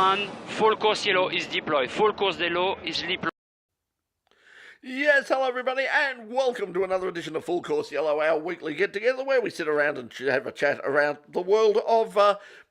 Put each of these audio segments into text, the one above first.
and full course yellow is deployed. Full course yellow is deployed. Yes, hello everybody, and welcome to another edition of Full Course Yellow, our weekly get-together where we sit around and have a chat around the world of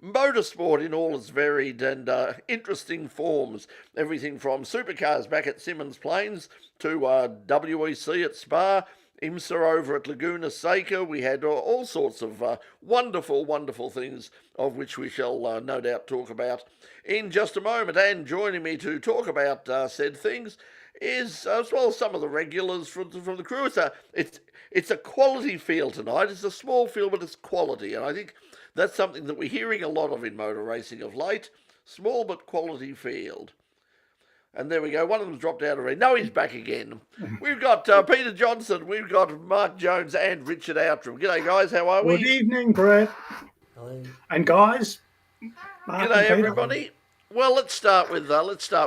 motorsport in all its varied and interesting forms. Everything from Supercars back at Symmons Plains to WEC at Spa, IMSA over at Laguna Seca. We had all sorts of wonderful, wonderful things of which we shall no doubt talk about in just a moment. And joining me to talk about said things is, as well as some of the regulars from the crew. It's a quality field tonight. It's a small field, but it's quality, and I think that's something that we're hearing a lot of in motor racing of late. Small but quality field. And there we go. One of them's dropped out already. No, he's back again. We've got Peter Johnson, we've got Mark Jones, and Richard Outram. G'day, guys. How are we? Good evening, Brett. Hello. And guys. Mark G'day, and Peter. everybody. Well, let's start with Supercars.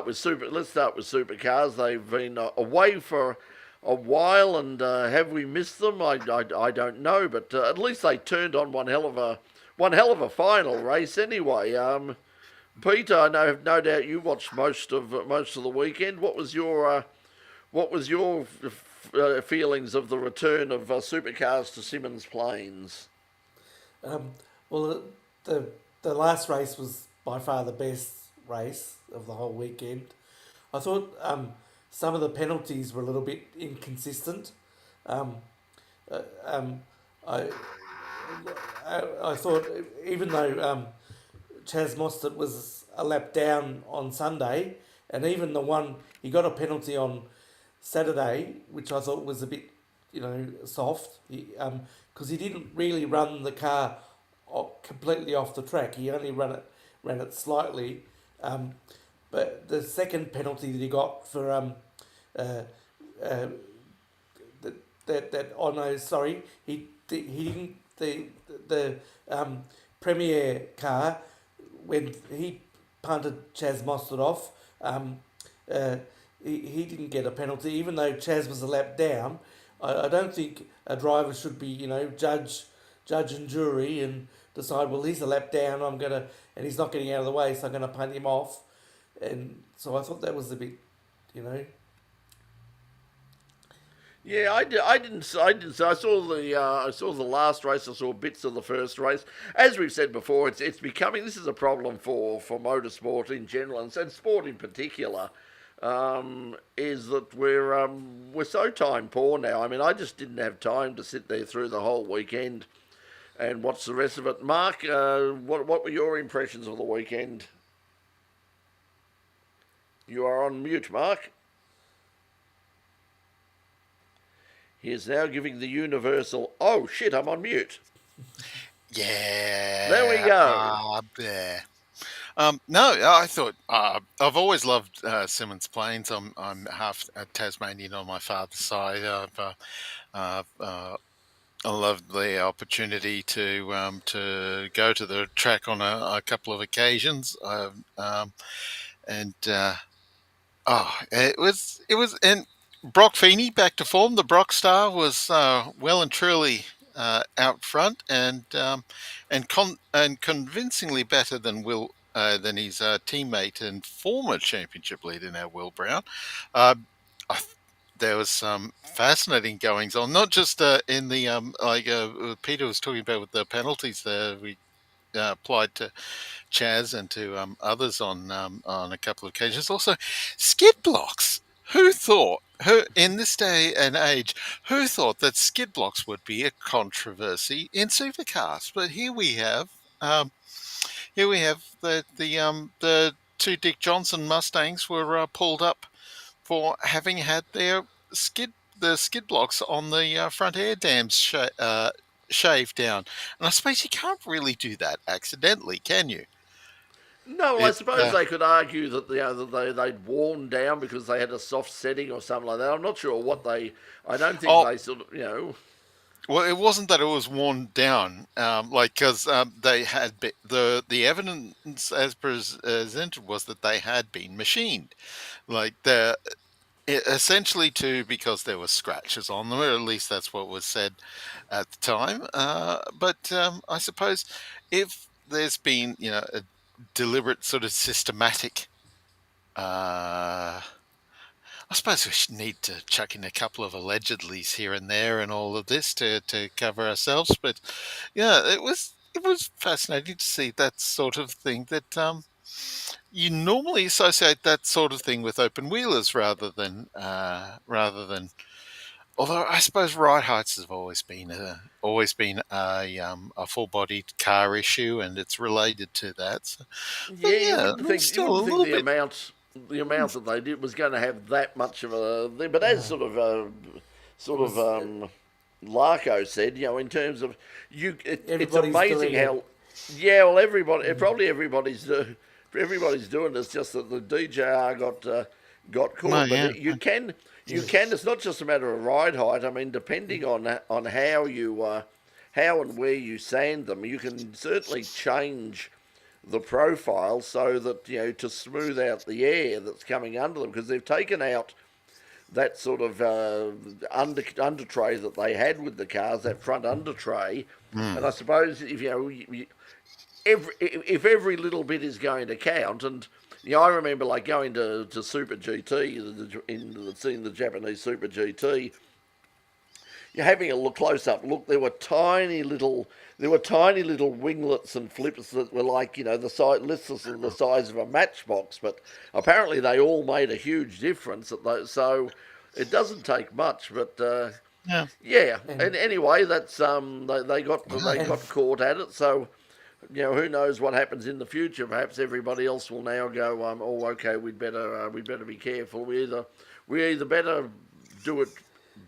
They've been away for a while, and have we missed them? I don't know, but at least they turned on one hell of a final race anyway. Peter, I know no doubt you watched most of the weekend. What was your feelings of the return of Supercars to Symmons Plains? Well, the last race was by far the best race of the whole weekend. I thought some of the penalties were a little bit inconsistent. I thought even though Chaz Mostert was a lap down on Sunday, and even the one he got a penalty on Saturday, which I thought was a bit, soft, because he didn't really run the car completely off the track. He only ran it slightly. But the second penalty that he got for he didn't the Premier car when he punted Chaz Mostert off. He didn't get a penalty, even though Chaz was a lap down. I don't think a driver should be judge and jury and decide, well, he's a lap down, and he's not getting out of the way, so I'm going to punt him off. And so I thought that was a bit, Yeah, I didn't. I saw the last race. I saw bits of the first race. As we've said before, it's becoming. This is a problem for motorsport in general, and sport in particular. Is that we're so time poor now. I mean, I just didn't have time to sit there through the whole weekend and watch the rest of it. Mark, what were your impressions of the weekend? You are on mute, Mark. He is now giving the universal, oh shit, I'm on mute. Yeah. There we go. There. No, I thought I've always loved Symmons Plains. I'm half Tasmanian on my father's side. I loved the opportunity to go to the track on a couple of occasions, it was and Brock Feeney back to form. The Brock Star was well and truly out front and convincingly better than than his teammate and former championship leader now, Will Brown. There was some fascinating goings on, not just in the Peter was talking about with the penalties there we applied to Chaz and to others on a couple of occasions. Also, skid blocks. Who thought? In this day and age, who thought that skid blocks would be a controversy in supercars? But here we have the two Dick Johnson Mustangs were pulled up for having had their skid blocks on the front air dams shaved down. And I suppose you can't really do that accidentally, can you? No, I suppose they could argue that they'd worn down because they had a soft setting or something like that. I'm not sure what they. I don't think they sort of Well, it wasn't that it was worn down, because they had the evidence as presented was that they had been machined, essentially because there were scratches on them, or at least that's what was said at the time. But I suppose if there's been deliberate sort of systematic. I suppose we should need to chuck in a couple of allegedlys here and there and all of this to cover ourselves. But yeah, it was fascinating to see that sort of thing. That you normally associate that sort of thing with open wheelers rather than. Although I suppose ride heights have always been a full-bodied car issue, and it's related to that. So, but Yeah, yeah, you still a wouldn't think little bit. the amount that they did was going to have that much of a. But as Larko said, in terms of it's Everybody's amazing doing it. how. Yeah, well, everybody's doing it. It's just that the DJR got caught. Oh, But yeah. you can. It's not just a matter of ride height. I mean, depending on how and where you sand them, you can certainly change the profile so that to smooth out the air that's coming under them, because they've taken out that sort of under tray that they had with the cars, that front under tray. And I suppose if every little bit is going to count, and I remember like going to Super GT seeing the Japanese Super GT. You're having a close up look. There were tiny little winglets and flips that were like the size, less than the size of a matchbox, but apparently they all made a huge difference. So it doesn't take much, but Yeah. yeah. And anyway, that's they got caught at it. So who knows what happens in the future? Perhaps everybody else will now go, oh, okay, we'd better be careful. We either better do it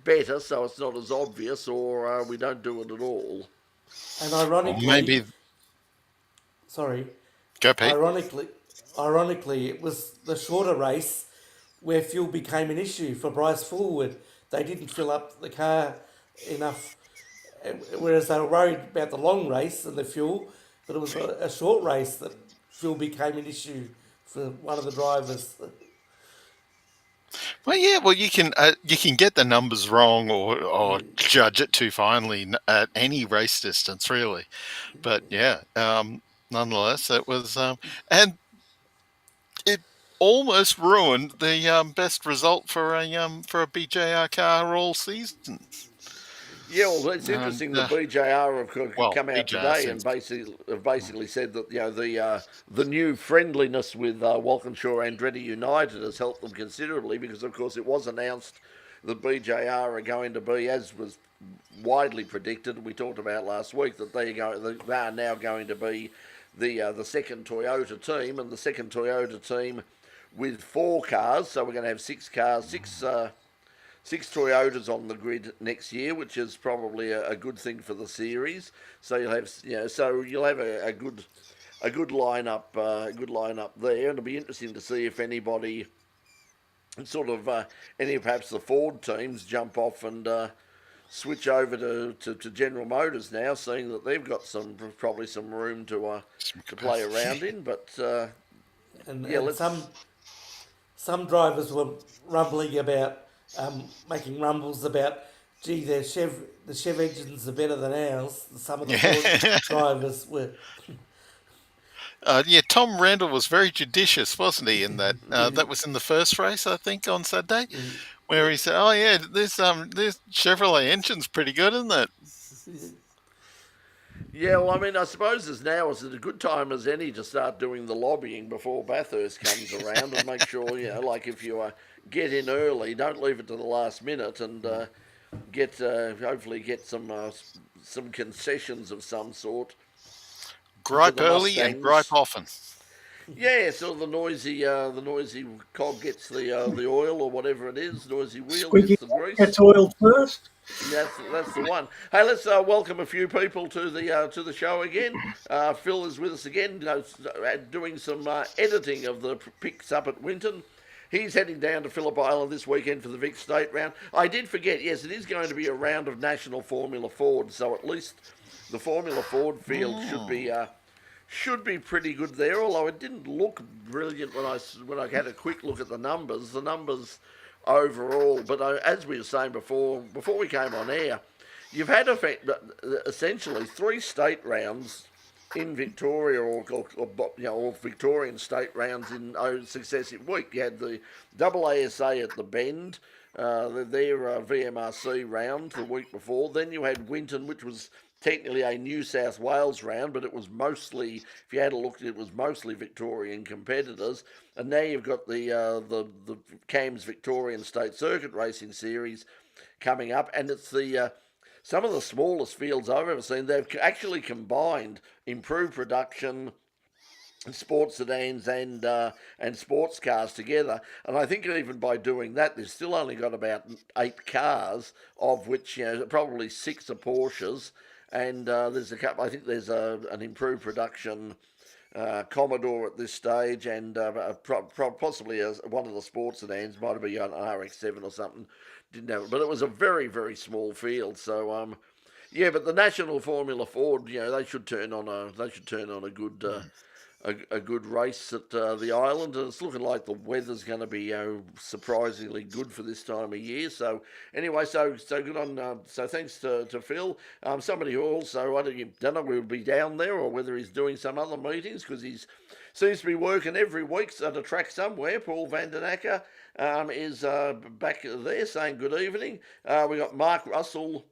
better so it's not as obvious, or we don't do it at all. And Or maybe sorry, go, Pete. ironically, it was the shorter race where fuel became an issue for Bryce Fullwood. They didn't fill up the car enough, whereas they were worried about the long race and the fuel, but it was a short race that fuel became an issue for one of the drivers. Well, yeah. Well, you can get the numbers wrong or judge it too finely at any race distance, really. But yeah, nonetheless, it was and it almost ruined the best result for a BJR car all season. Yeah, well, it's interesting. The BJR have come out BJR today and basically said that the new friendliness with Walkinshaw Andretti United has helped them considerably, because of course it was announced that BJR are going to be, as was widely predicted, we talked about last week, that they are now going to be the second Toyota team, and the second Toyota team with 4 cars. So we're going to have 6 cars, six Toyotas on the grid next year, which is probably a good thing for the series. So you'll have a good lineup, there, and it'll be interesting to see if anybody, any perhaps the Ford teams jump off and switch over to General Motors now, seeing that they've got probably some room to play around in. But some drivers were rumbling about. Making rumbles about, gee, the Chev engines are better than ours. Some of the Ford drivers were. Tom Randall was very judicious, wasn't he? In that that was in the first race, I think, on Saturday, where he said, "Oh yeah, this Chevrolet engine's pretty good, isn't it?" Yeah, well, I mean, I suppose is a good time as any to start doing the lobbying before Bathurst comes around, and make sure, like if you get in early, don't leave it to the last minute, and hopefully get some concessions of some sort. Gripe early and gripe often. Yeah, so the noisy cog gets the oil or whatever it is, noisy wheel Squeaky gets the grease. gets oiled first. That's the one. Hey, let's welcome a few people to the show again. Phil is with us again, doing some editing of the picks up at Winton. He's heading down to Phillip Island this weekend for the Vic State round. I did forget, yes, it is going to be a round of National Formula Ford, so at least the Formula Ford field should be pretty good there. Although it didn't look brilliant when I had a quick look at the numbers. The numbers overall, but as we were saying before we came on air, you've had essentially 3 state rounds in Victoria or Victorian state rounds in successive week. You had the AASA at the Bend, their VMRC round the week before. Then you had Winton, which was technically a New South Wales round, but it was mostly, if you had a look, it was mostly Victorian competitors. And now you've got the CAMS Victorian State Circuit Racing Series coming up, and it's the some of the smallest fields I've ever seen. They've actually combined improved production, sports sedans and sports cars together. And I think even by doing that, they've still only got about 8 cars, of which probably 6 are Porsches. And there's a couple. I think there's an improved production Commodore at this stage, and possibly one of the sports sedans might have been an RX-7 or something. Didn't have it, but it was a very, very small field. So yeah, but the National Formula Ford, they should turn on a good a good race at the island, and it's looking like the weather's going to be surprisingly good for this time of year. So anyway, so good on. So thanks to Phil. Somebody who also I don't know whether he'll be down there or whether he's doing some other meetings, because he's seems to be working every week at a track somewhere. Paul Van Den Acker is back there saying good evening. We got Mark Russell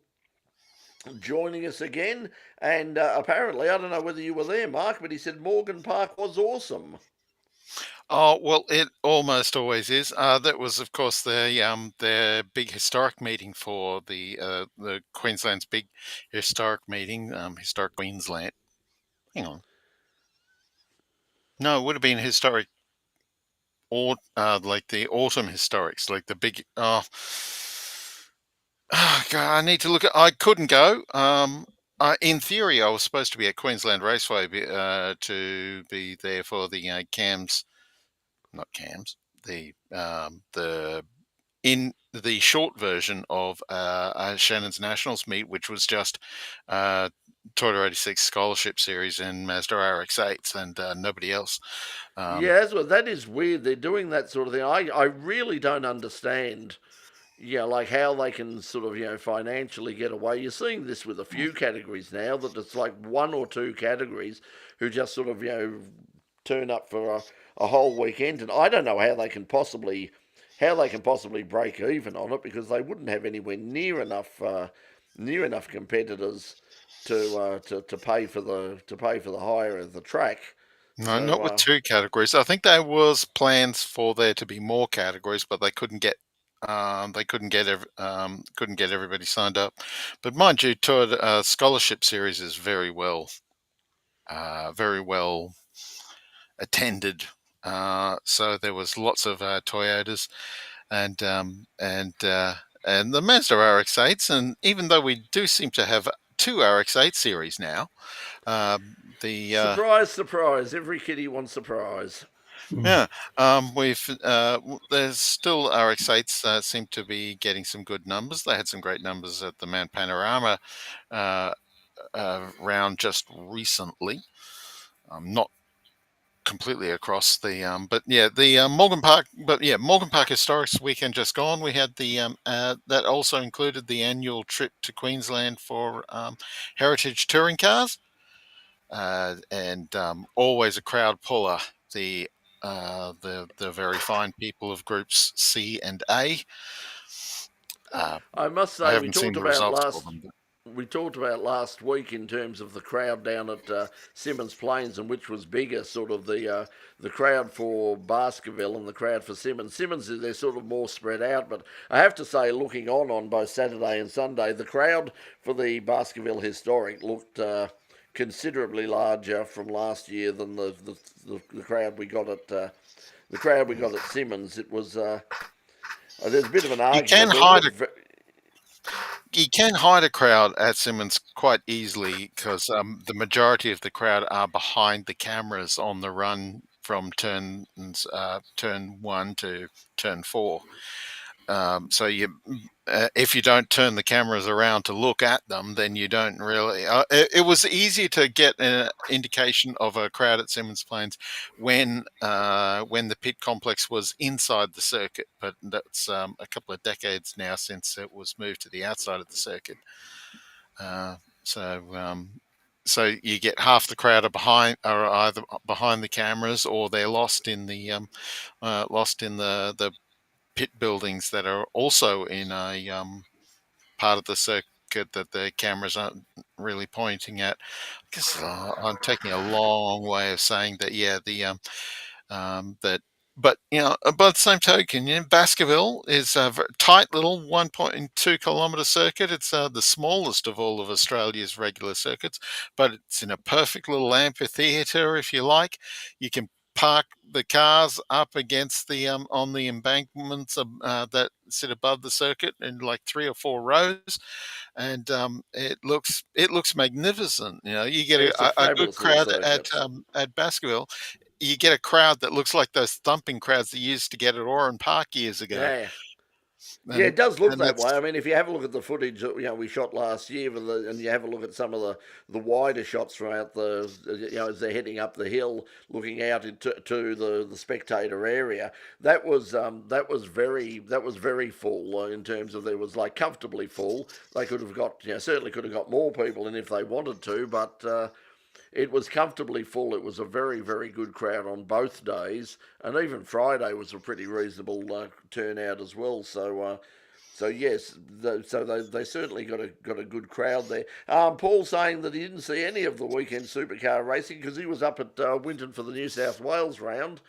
joining us again, and apparently, I don't know whether you were there, Mark, but he said Morgan Park was awesome. Oh well, it almost always is. That was, of course, their big historic meeting for the Queensland's big historic meeting, historic Queensland. Hang on, no, it would have been historic, or like the autumn historics, like the big. Oh, God, I need to look at. I couldn't go. In theory, I was supposed to be at Queensland Raceway to be there for the CAMS, not CAMS, the in the short version of Shannon's Nationals meet, which was just Toyota 86 Scholarship Series and Mazda RX-8s and nobody else. Yeah, that is weird. They're doing that sort of thing. I really don't understand. Yeah, like how they can sort of financially get away. You're seeing this with a few categories now, that it's like one or two categories who just sort of turn up for a whole weekend, and I don't know how they can possibly break even on it, because they wouldn't have anywhere near enough competitors to pay for the hire of the track. No, So not with two categories. I think there was plans for there to be more categories, but they couldn't get everybody signed up. But mind you, Toyota Scholarship Series is very well attended. So there was lots of Toyotas and the Mazda RX-8s, and even though we do seem to have two RX-8 series now, surprise, surprise! Every kiddie wants a prize. yeah, there's still RX-8s seem to be getting some good numbers. They had some great numbers at the Man Panorama round just recently. Not completely across the but yeah, the Morgan Park Historics weekend just gone. We had the that also included the annual trip to Queensland for heritage touring cars, and always a crowd puller. The very fine people of groups C and A. I must I say, haven't seen the results for them. we talked about last week in terms of the crowd down at Symmons Plains, and which was bigger, sort of the crowd for Baskerville and the crowd for Symmons. Symmons, they're sort of more spread out, but I have to say, looking on both Saturday and Sunday, the crowd for the Baskerville Historic looked considerably larger from last year than the crowd we got at Symmons. It was there's a bit of an argument. You can hide a crowd at Symmons quite easily, because the majority of the crowd are behind the cameras on the run from turn 1 to turn 4. So if you don't turn the cameras around to look at them, then you don't really. It was easy to get an indication of a crowd at Symmons Plains when the pit complex was inside the circuit, but that's a couple of decades now since it was moved to the outside of the circuit. So so you get half the crowd are either behind the cameras, or they're lost in the the pit buildings that are also in a part of the circuit that the cameras aren't really pointing at. I guess I'm taking a long way of saying that. Yeah, that. But by the same token, Baskerville is a tight little 1.2 kilometre circuit. It's the smallest of all of Australia's regular circuits, but it's in a perfect little amphitheatre, if you like. You can park the cars up against the on the embankments that sit above the circuit in like 3 or 4 rows, and it looks magnificent. You get It's a a good fabulous little crowd circuit. at Baskerville. You get a crowd that looks like those thumping crowds they used to get at Oran Park years ago. Yeah. Yeah, And it does look and that way. that's I mean, if you have a look at the footage that we shot last year, and you have a look at some of the wider shots throughout as they're heading up the hill, looking out into to the spectator area, that was very full in terms of there was like comfortably full. They could have got certainly could have got more people in if they wanted to, but. It was comfortably full. It was a very, very good crowd on both days, and even Friday was a pretty reasonable turnout as well. So yes, they certainly got a good crowd there. Paul saying that he didn't see any of the weekend supercar racing because he was up at Winton for the New South Wales round.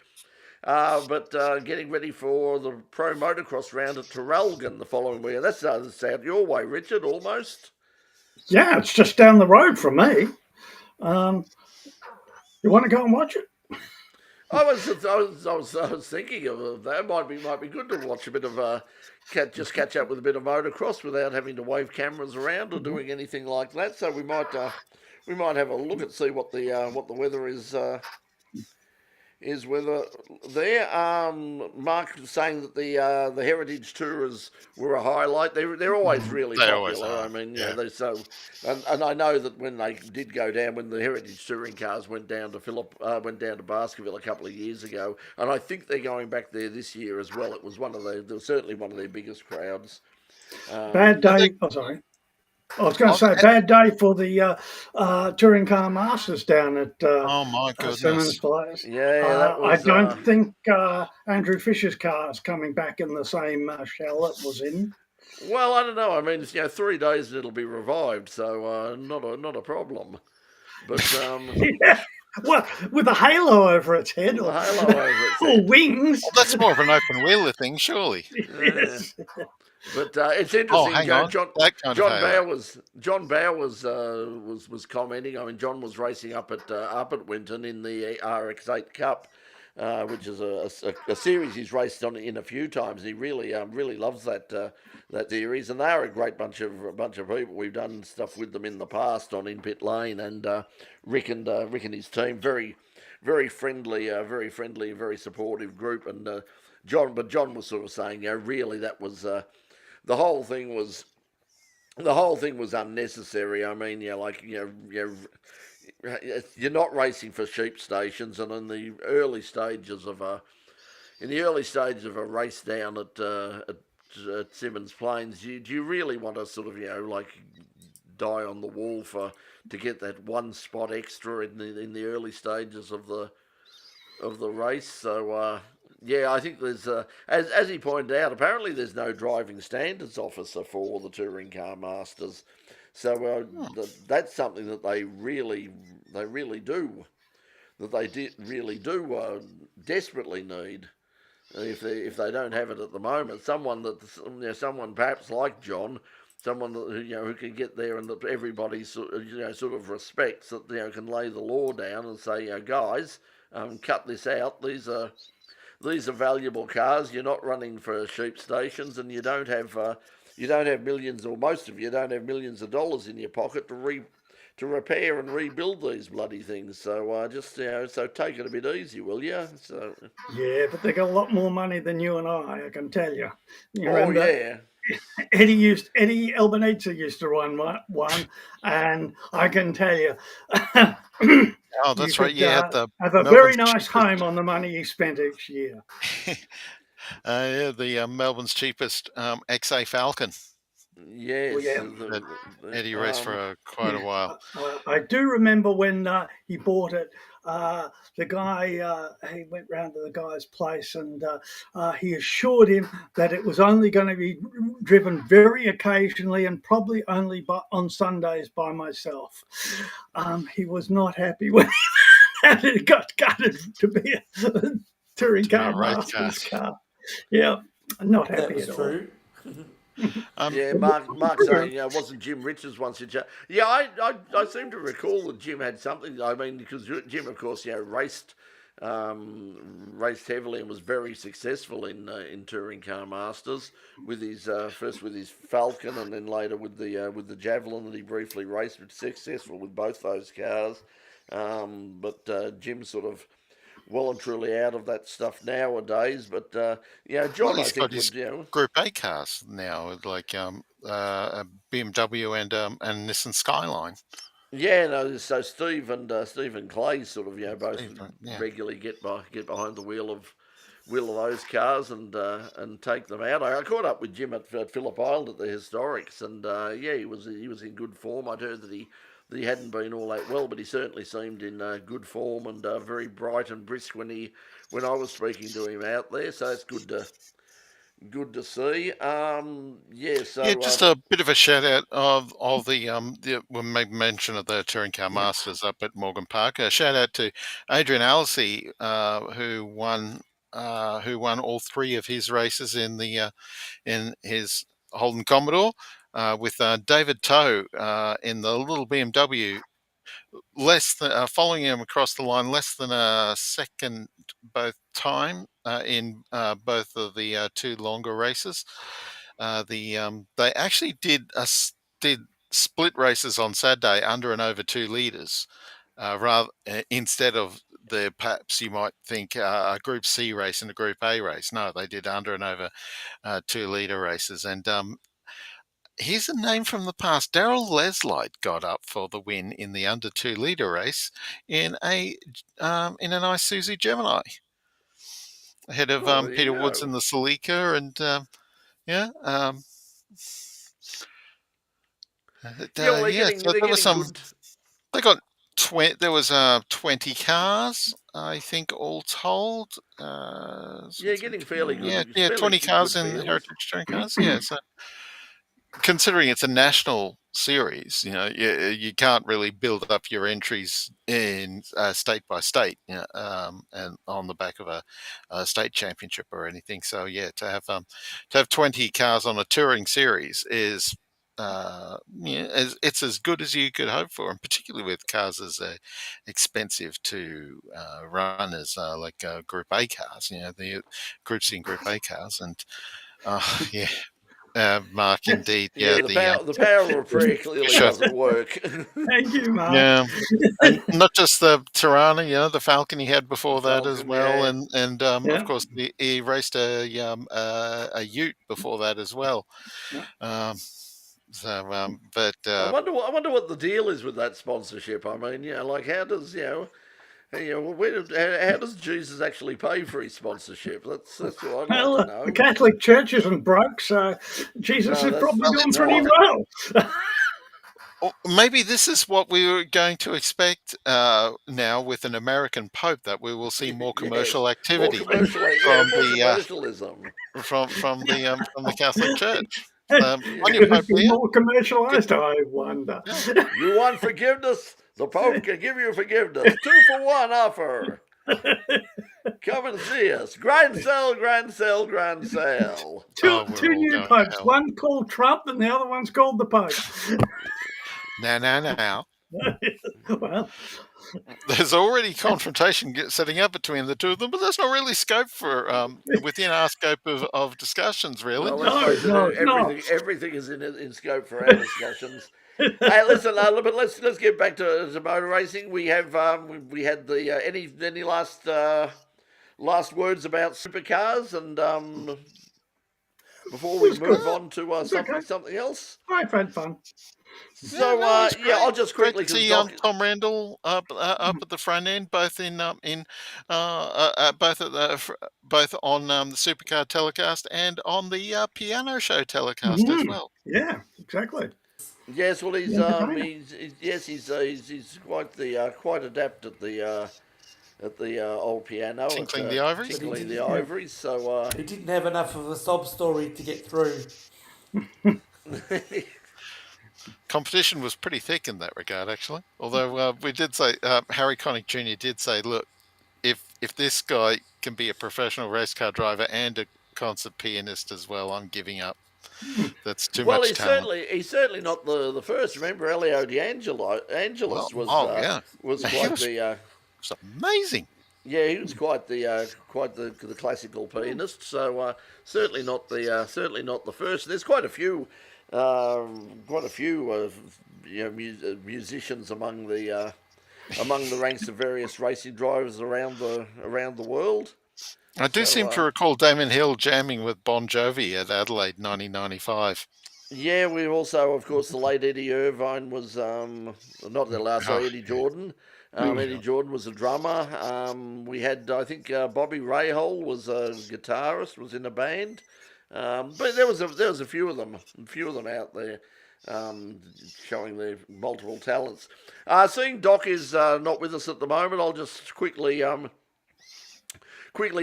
But getting ready for the Pro Motocross round at Traralgon the following week. That's out your way, Richard, almost. Yeah, it's just down the road from me. You want to go and watch it? I was thinking of that. Might be good to watch a bit of catch up with a bit of motocross without having to wave cameras around or doing anything like that. So we might have a look and see what the weather is whether there. Mark was saying that the Heritage Tours were a highlight. They're always really They popular. always are, I mean, yeah. they so, and I know that when they did go down, when the Heritage Touring cars went down to Baskerville a couple of years ago, and I think they're going back there this year as well. It was certainly one of their biggest crowds. Bad day. Oh, sorry. I was going to say, bad day for the touring car masters down at oh my Symmons goodness. Plains. Yeah, that was. I don't think Andrew Fisher's car is coming back in the same shell it was in. Well, I don't know. I mean, 3 days and it'll be revived, so not a problem. But Yeah. Well, with a halo over its head, a or, halo over its or head. wings. Well, that's more of an open wheeler thing, surely. Yes. But it's interesting. Oh, hang on. That kind of halo. John Bower was commenting. I mean, John was racing up at Winton in the RX8 Cup, which is a series he's raced on in a few times. He really loves that series, and they are a great bunch of people. We've done stuff with them in the past on In Pit Lane, and Rick and his team very friendly, very supportive group. And John was sort of saying, really that was. The whole thing was unnecessary. I mean, you're not racing for sheep stations, and in the early stages of a race down at Symmons Plains, do you really want to sort of die on the wall to get that one spot extra in the early stages of the race? So. Yeah, I think there's, as he pointed out, apparently there's no driving standards officer for the touring car masters, so that's something that they really do, desperately need. If they don't have it at the moment, someone perhaps like John, someone that, who can get there and that everybody sort of respects, that can lay the law down and say, guys, cut this out. These are valuable cars. You're not running for sheep stations, and you don't have millions, or most of you don't have millions of dollars in your pocket to repair and rebuild these bloody things. So so take it a bit easy, will you? So Yeah, but they got a lot more money than you and I can tell you. yeah. Eddie Albanese used to run one, and I can tell you. Oh, that's right. Could, You had the have a very nice home on the money he spent each year. Yeah, the Melbourne's cheapest XA Falcon. Yes. Well, yeah. Eddie raced for quite a while. I do remember when he bought it. The guy, he went round to the guy's place and he assured him that it was only going to be driven very occasionally and probably only on Sundays by myself. He was not happy when it got gutted to be a touring car master's car. Yeah, not happy That was at all. true. Yeah, Mark saying, wasn't Jim Richards once in charge? Yeah, I seem to recall that Jim had something. I mean, because Jim, of course, raced heavily and was very successful in touring car masters with his first with his Falcon and then later with the Javelin that he briefly raced, but successful with both those cars. But Jim's sort of well and truly out of that stuff nowadays. But John, Well, I think would Group A cars now, like a BMW and Nissan Skyline. Yeah, no. So Steve and Clay sort of both Yeah. regularly get behind the wheel of those cars and take them out. I caught up with Jim at Phillip Island at the Historics, and he was in good form. I'd heard that he hadn't been all that well, but he certainly seemed in good form and very bright and brisk when I was speaking to him out there. So it's good to see. Just a bit of a shout out of the we made mention of the Touring Car Masters up at Morgan Park. A shout out to Adrian Alessi, who won all three of his races in his Holden Commodore, with David Toe in the little BMW. Following him across the line, less than a second both time in both of the two longer races. They actually did split races on Saturday under and over 2 litres, instead of the perhaps you might think a Group C race and a Group A race. No, they did under and over 2 litre races. And here's a name from the past. Darrell Leslight got up for the win in the under 2 litre race in an Isuzu Gemini, ahead of Peter Woods in the Celica, and They got there was 20 cars, I think, all told. Getting fairly good. Yeah, 20 cars in Heritage Touring Cars. Yeah, so considering it's a national series, you can't really build up your entries in state by state, and on the back of a state championship or anything. So to have 20 cars on a touring series is it's as good as you could hope for, and particularly with cars as expensive to run as like Group A cars, the Group C and Group A cars, and Mark, indeed. The power of prayer clearly doesn't work. Thank you, Mark. Yeah, and not just the Tirana, the Falcon he had before that as well, and of course he raced a Ute before that as well. I wonder what the deal is with that sponsorship. I mean, like how does how does Jesus actually pay for his sponsorship? That's what I'd like to know. The Catholic Church isn't broke, so Jesus is probably doing pretty well. Maybe this is what we were going to expect now with an American Pope, that we will see more commercial activity from the Catholic Church. Could it be more commercialised? I wonder. You want forgiveness? The Pope can give you forgiveness. 2-for-1 offer. Come and see us. Grand sale. Two new popes. One called Trump and the other one's called the Pope. Now. Well, there's already confrontation setting up between the two of them, but there's not really scope for within our scope of discussions, really. No. Everything is in scope for our discussions. Hey, listen, but let's get back to motor racing. We had the any last words about supercars, and before we move on to something else. I've had fun. So no, it's great. I'll just Great quickly to because see Doc. Tom Randall up at the front end, both both at both on the Supercar telecast and on the piano show telecast as well. Yeah, exactly. Yes, well, The entertainer. he's quite adept at the old piano Tinkling at the ivories. tinkling the Yeah. ivories. So He didn't have enough of a sob story to get through. Competition was pretty thick in that regard, actually. Although we did say Harry Connick Jr. did say, "Look, if this guy can be a professional race car driver and a concert pianist as well, I'm giving up. That's too well, much talent." he's certainly not the first. Remember, Elio Well, Angelis oh yeah, was he quite was, the was amazing. yeah, he was quite the classical pianist. So certainly not the first. There's quite a few musicians among the ranks of various racing drivers around the world. I do seem to recall Damon Hill jamming with Bon Jovi at Adelaide 1995. Yeah, we also, of course, the late Eddie Irvine was not the last. Sorry, Eddie Jordan. Eddie Jordan was a drummer. We had, I think, Bobby Rahal was a guitarist, was in a band. But there was a few of them out there showing their multiple talents. Seeing Doc is not with us at the moment, I'll just quickly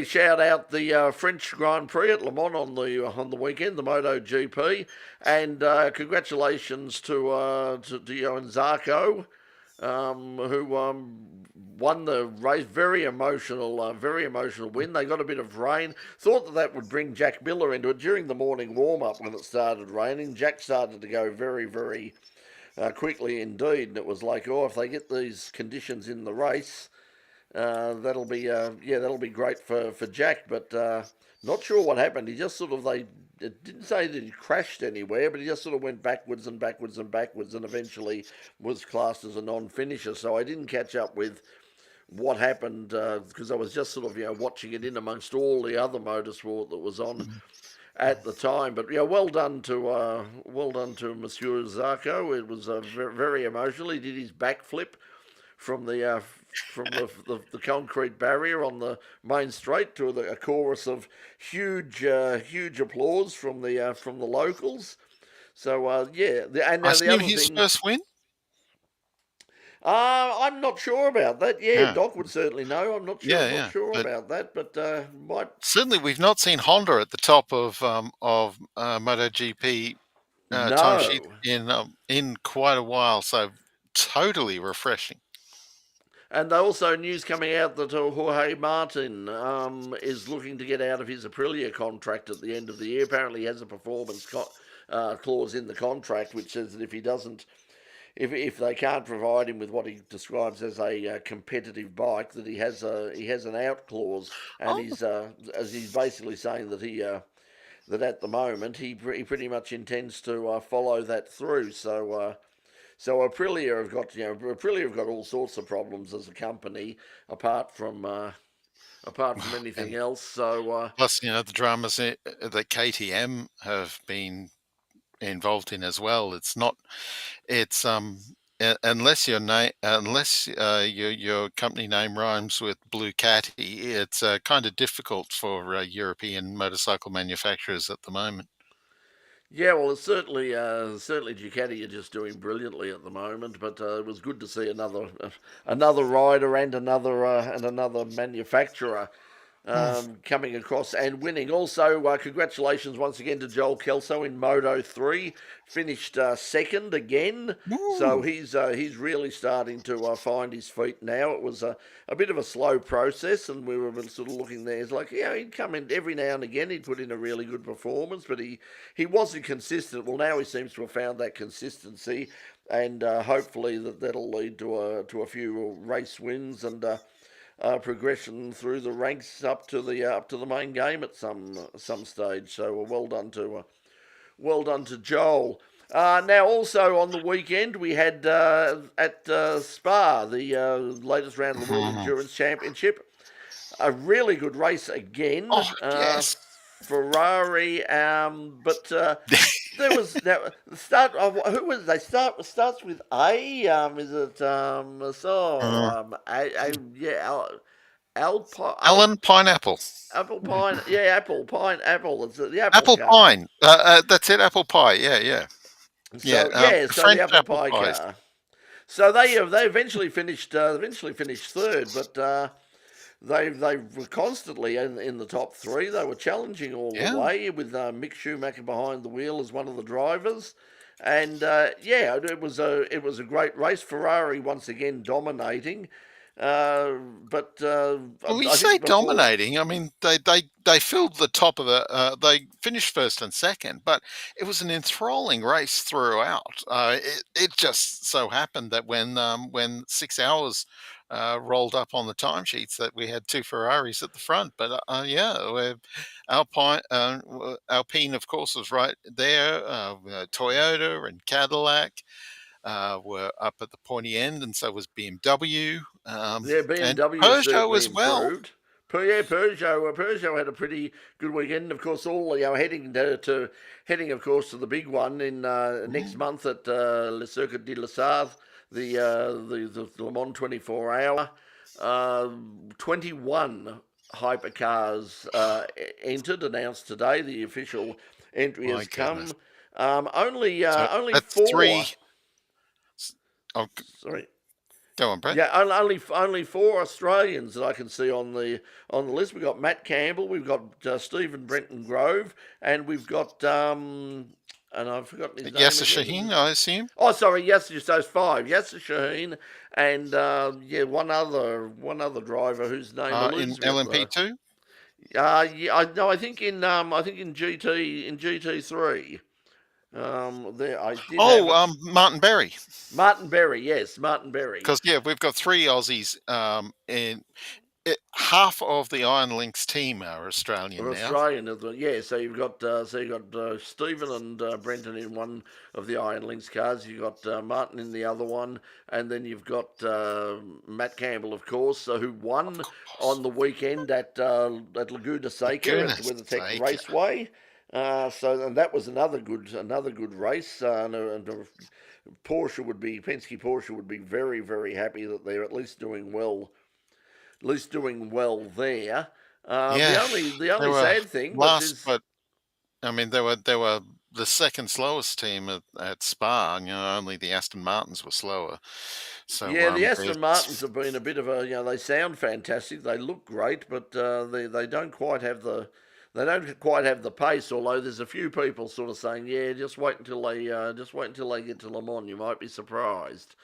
shout out the French Grand Prix at Le Mans on the weekend, the MotoGP, and congratulations to Johan Zarco, who won the race. Very emotional win. They got a bit of rain. Thought that would bring Jack Miller into it during the morning warm up when it started raining. Jack started to go very, very quickly indeed, and it was like, oh, if they get these conditions in the race. That'll be great for Jack, but not sure what happened. He just sort of it didn't say that he crashed anywhere, but he just sort of went backwards and backwards and backwards, and eventually was classed as a non-finisher. So I didn't catch up with what happened because I was just sort of watching it in amongst all the other motorsport that was on at the time. But well done to Monsieur Zarco. It was very, very emotional. He did his backflip from the concrete barrier on the main straight to a chorus of huge applause from the locals. So and I the assume other his thing, first win. I'm not sure about that. Yeah, Yeah. Doc would certainly know. I'm not sure. Yeah, Not sure but about that, but might. certainly we've not seen Honda at the top of MotoGP timesheet No. in quite a while. So totally refreshing. And also news coming out that Jorge Martin is looking to get out of his Aprilia contract at the end of the year. Apparently, he has a performance clause in the contract which says that if he doesn't, if they can't provide him with what he describes as a competitive bike, that he has an out clause, and he's basically saying that that at the moment he pretty much intends to follow that through. So Aprilia have got all sorts of problems as a company, apart from anything else. So Plus, the dramas that KTM have been involved in as well. It's unless your company name rhymes with Blue Catty, it's kind of difficult for European motorcycle manufacturers at the moment. yeah, well, it's certainly Ducati are just doing brilliantly at the moment. But it was good to see another rider and another manufacturer coming across and winning. Also, congratulations once again to Joel Kelso in Moto 3, finished second again. Woo. So he's really starting to find his feet now. It was a bit of a slow process, and we were sort of looking there. It's like, he'd come in every now and again. He'd put in a really good performance, but he wasn't consistent. Well, now he seems to have found that consistency, and hopefully that'll lead to a few race wins and progression through the ranks up to the main game at some stage. So well done to Joel. Now also on the weekend we had at Spa the latest round of the World Endurance Championship. A really good race again. Oh, yes. Ferrari, but There was now the start of who was they starts with A. Is it Alan Pineapple. apple pine? Yeah, apple pine apple. It's the apple Apple car. Pine. That's it, Apple Pie. Yeah, yeah. So The so the French apple apple pie pies. car. So they eventually finished third, but they were constantly in the top three. They were challenging all the Yeah. way with Mick Schumacher behind the wheel as one of the drivers, and it was a great race. Ferrari once again dominating, but Well, you I say think before. dominating. I mean, they filled the top of the. They finished first and second, but it was an enthralling race throughout. It just so happened that when 6 hours rolled up on the timesheets, that we had two Ferraris at the front. But Alpine, of course, was right there. Toyota and Cadillac were up at the pointy end, and so was BMW. Yeah, And BMW Peugeot certainly as well. improved. Peugeot had a pretty good weekend. Of course, all heading, of course, to the big one in next month at Le Circuit de la Sarthe, the Le Mans 24 hour. 21 hypercars announced today. The official entry My has goodness. come. Only That's four. three. Oh, Sorry. go on, Brett. Yeah, only four Australians that I can see on the list. We've got Matt Campbell, we've got Stephen Brenton Grove, and we've got and I've forgotten his name. Yasser again. Shaheen, I assume. Oh, sorry, Yasser. So it's five. Yasser Shaheen and one other driver whose name In eludes me. LMP2. I think in GT3. There I did have it. Martin Berry. Martin Berry. Yes, Martin Berry. Because we've got three Aussies. Half of the Iron Links team are Australian Or now. Australian, yeah. So you've got Stephen and Brenton in one of the Iron Links cars. You've got Martin in the other one, and then you've got Matt Campbell, of course, who won on the weekend at Laguna Seca at the WeatherTech Raceway. And that was another good race. Penske Porsche would be very, very happy that they're at least doing well there. The only sad thing, but I mean they were the second slowest team at Spa. Only the Aston Martins were slower. So yeah, the Aston Martins have been a bit of a they sound fantastic, they look great, but they don't quite have the pace. Although there's a few people sort of saying, yeah, just wait until they get to Le Mans, you might be surprised.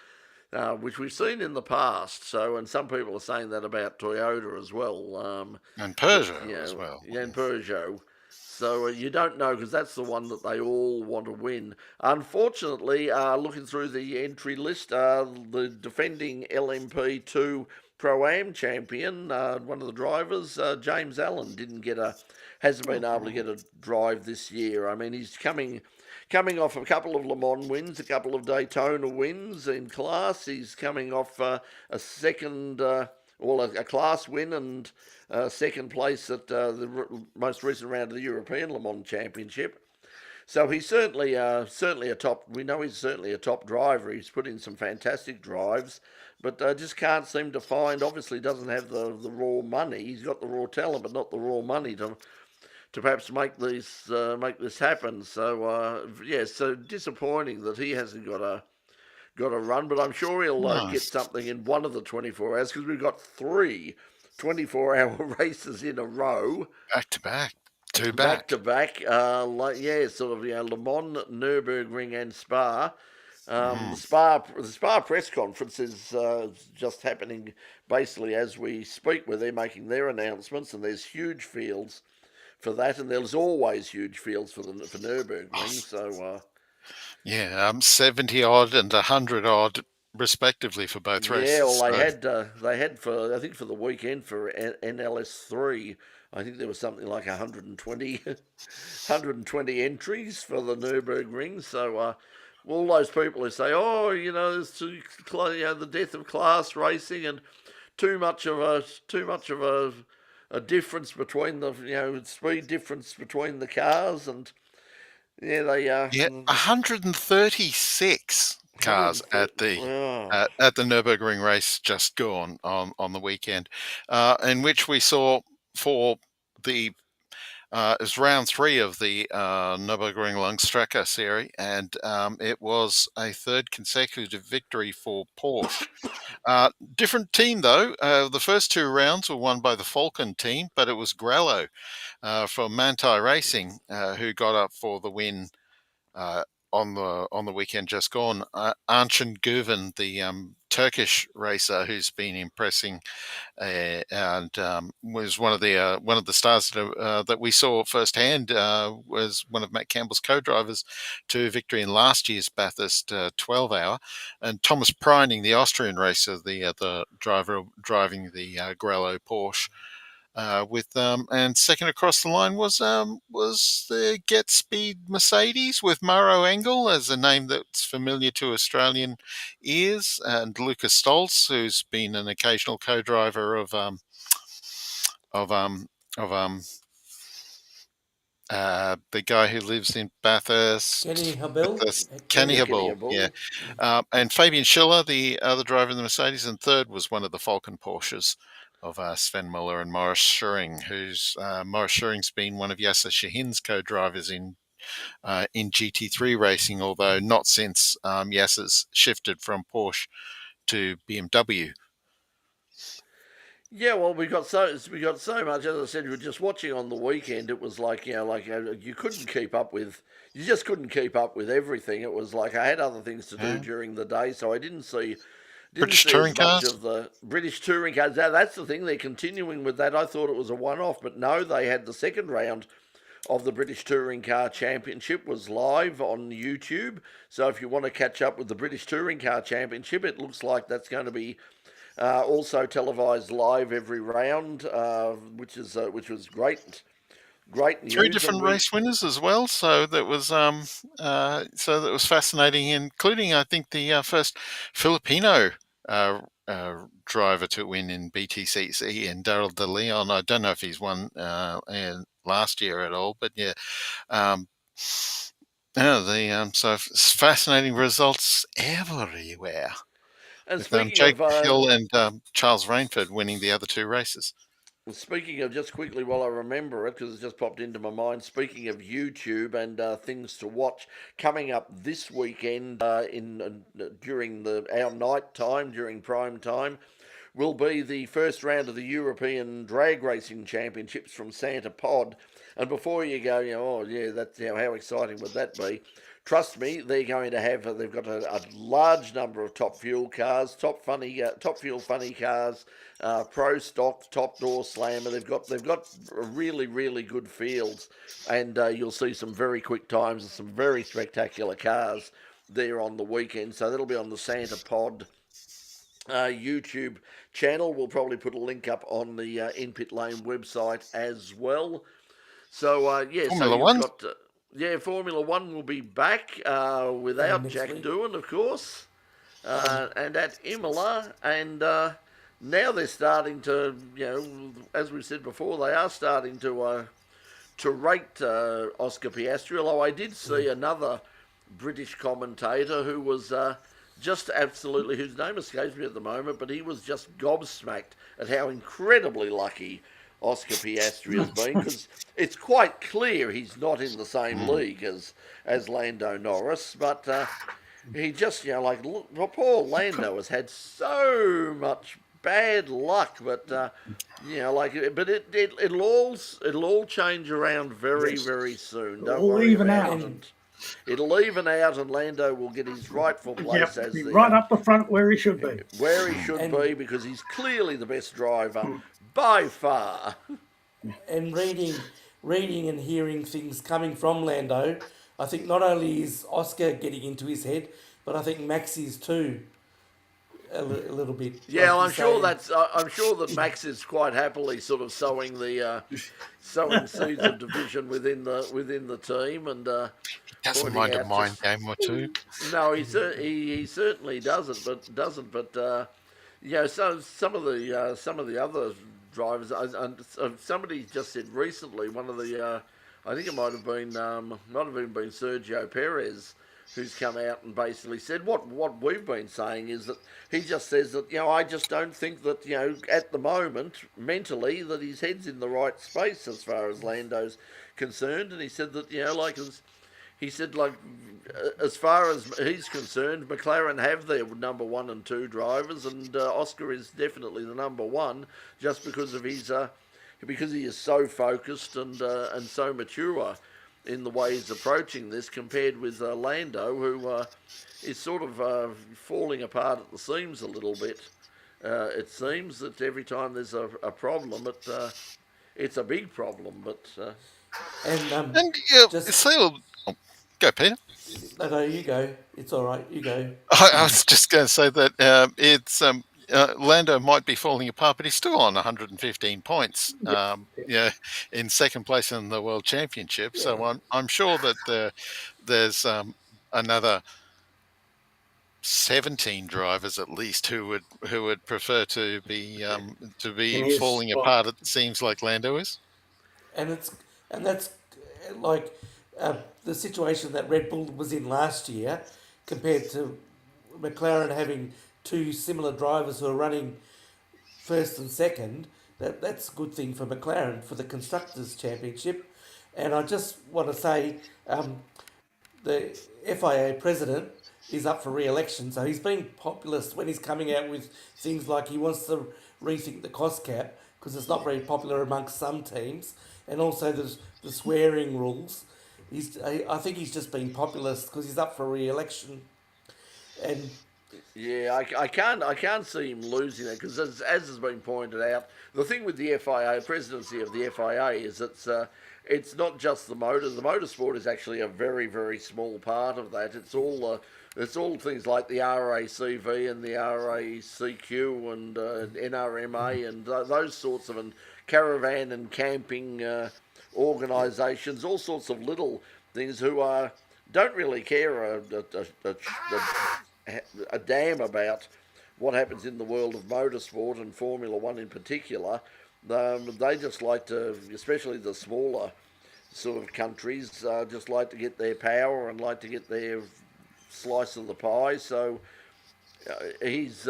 Which we've seen in the past. So, and some people are saying that about Toyota as well. And Peugeot as well. Yeah, and Peugeot. So you don't know, because that's the one that they all want to win. Unfortunately, looking through the entry list, the defending LMP2 Pro-Am champion, one of the drivers, James Allen, hasn't been able to get a drive this year. I mean, he's coming off a couple of Le Mans wins, a couple of Daytona wins in class. He's coming off a second, a class win and second place at the most recent round of the European Le Mans Championship. So he's certainly a top. We know he's certainly a top driver. He's put in some fantastic drives, but just can't seem to find. Obviously, doesn't have the raw money. He's got the raw talent, but not the raw money to perhaps make this happen. So so disappointing that he hasn't got a run, but I'm sure he'll get something in one of the 24 hours, because we've got 3 24-hour races in a row, back to back, back to back. Le Mans, Nürburgring, and Spa. The Spa press conference is just happening basically as we speak, where they're making their announcements, and there's huge fields for that, and there's always huge fields for Nürburgring. So 70 odd and 100 odd respectively for both races. Yeah, well, they had for, I think, for the weekend for NLS3, I think there was something like 120 entries for the Nürburgring. So all those people who say, there's the death of class racing and too much of a difference between the speed difference between the cars, and Yeah, they Yeah, 136 cars at 130. Wow. at the Nürburgring race just gone on the weekend, in which we saw for the it was round 3 of the Nürburgring Langstrecke series, and it was a third consecutive victory for Porsche. Different team though. The first 2 rounds were won by the Falcon team, but it was Grello from Manthey Racing who got up for the win uh, on the weekend just gone. Arnchen Guven, the Turkish racer who's been impressing and was one of the stars that we saw firsthand. Was one of Matt Campbell's co-drivers to victory in last year's Bathurst 12-hour, and Thomas Preining, the Austrian racer, the driver driving the Grello Porsche. And second across the line was the Get Speed Mercedes with Mauro Engel as a name that's familiar to Australian ears, and Lucas Stolz, who's been an occasional co-driver of of um of the guy who lives in Bathurst. Kenny Habel. Kenny Kenny Habel, Habel. yeah. And Fabian Schiller, the other driver in the Mercedes, and third was one of the Falcon Porsches of Sven Muller and Morris Schuring, who's Morris Schuring's been one of Yasser Shahin's co-drivers in GT3 racing, although not since Yasser's shifted from Porsche to BMW. Yeah, well, we got so much. As I said, we were just watching on the weekend. It was like you couldn't keep up with. You just couldn't keep up with everything. It was like I had other things to do during the day, so I didn't see British as touring much cars. of the British touring cars. That's the thing. They're continuing with that. I thought it was a one-off, but no, they had the second round of the British Touring Car Championship was live on YouTube. So if you want to catch up with the British Touring Car Championship, it looks like that's going to be also televised live every round, which was great news. 3 different race winners as well, so that was fascinating, including I think the first Filipino driver to win in BTCC, and Daryl De Leon. I don't know if he's won last year at all, but yeah. So it's fascinating results everywhere. And With Jake Hill and Charles Rainford winning the other 2 races. Speaking of, just quickly while I remember it, because it's just popped into my mind, speaking of YouTube and things to watch, coming up this weekend during our night time, during prime time, will be the first round of the European Drag Racing Championships from Santa Pod. And before you go, oh yeah, that's how exciting would that be? Trust me, they're going to have. They've got a large number of top fuel cars, top fuel funny cars, pro stock, top door slammer. They've got really good fields, and you'll see some very quick times and some very spectacular cars there on the weekend. So that'll be on the Santa Pod YouTube channel. We'll probably put a link up on the In Pit Lane website as well. So yeah, Formula so One. Got, Formula One will be back without Jack Doohan, of course, and at Imola, and now they're starting to, as we said before, they are starting to rate Oscar Piastri. Although I did see another British commentator who was just absolutely, whose name escapes me at the moment, but he was just gobsmacked at how incredibly lucky Oscar Piastri has been, because it's quite clear he's not in the same league as Lando Norris, but he just, poor Lando has had so much bad luck, but but it'll all change around very soon. Don't worry about it. It'll even out, and Lando will get his rightful place as right up the front where he should be. Where he should be, because he's clearly the best driver by far. And reading and hearing things coming from Lando, I think not only is Oscar getting into his head, but I think Max is too. A little bit. Yeah, I'm sure that Max is quite happily sort of sowing seeds of division within the team, and doesn't mind a mind game or two. No, he certainly doesn't. So some of the other drivers. Somebody just said recently, one of the I think it might have been Sergio Perez who's come out and basically said what we've been saying is that he just says that I just don't think that at the moment mentally that his head's in the right space as far as Lando's concerned, and he said that he said as far as he's concerned, McLaren have their number 1 and 2 drivers, and Oscar is definitely the number 1 just because of his because he is so focused and so mature in the way he's approaching this, compared with Lando, who is sort of falling apart at the seams a little bit. It seems that every time there's a problem, it's a big problem. But And just so, go, Peter. no, you go. It's all right. You go. I was just going to say that it's Lando might be falling apart, but he's still on 115 points. In second place in the World Championship. Yeah. So I'm sure that there's another 17 drivers at least who would prefer to be falling apart. It seems like Lando is, and that's like the situation that Red Bull was in last year, compared to McLaren having two similar drivers who are running first and second. That's a good thing for McLaren for the Constructors' Championship. And I just want to say the FIA president is up for re-election, so he's been populist when he's coming out with things like he wants to rethink the cost cap because it's not very popular amongst some teams, and also the swearing rules. I think he's just been populist because he's up for re-election. And yeah, I can't see him losing it because, as has been pointed out, the thing with the FIA presidency of the FIA is it's not just the motor. The motorsport is actually a very, very small part of that. It's all things like the RACV and the RACQ and NRMA and those sorts of, and caravan and camping organisations, all sorts of little things who don't really care a damn about what happens in the world of motorsport and Formula One in particular. They just like to, especially the smaller sort of countries, just like to get their power and like to get their slice of the pie. So he's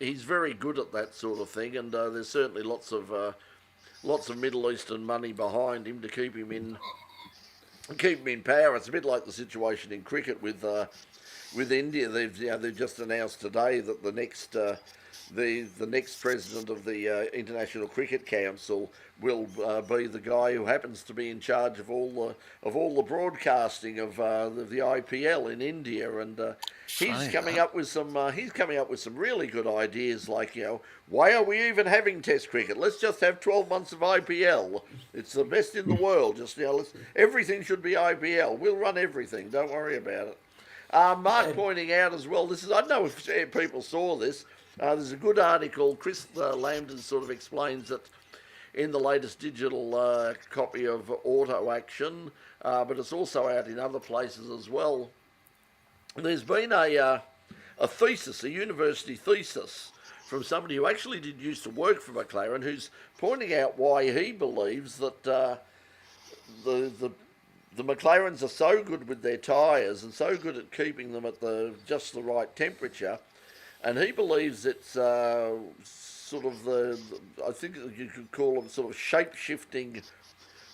very good at that sort of thing, and there's certainly lots of Middle Eastern money behind him to keep him in power. It's a bit like the situation in cricket with India. They've just announced today that the next president of the International Cricket Council will be the guy who happens to be in charge of all the broadcasting of the IPL in India, and he's coming up with some really good ideas, like why are we even having Test cricket? Let's just have 12 months of IPL. It's the best in the world. Just everything should be IPL. We'll run everything. Don't worry about it. Mark pointing out as well, I don't know if people saw this, there's a good article, Chris Lambden sort of explains it in the latest digital copy of Auto Action, but it's also out in other places as well. There's been a thesis, a university thesis, from somebody who actually used to work for McLaren, who's pointing out why he believes that the McLarens are so good with their tyres and so good at keeping them at just the right temperature, and he believes it's sort of I think you could call them sort of shape-shifting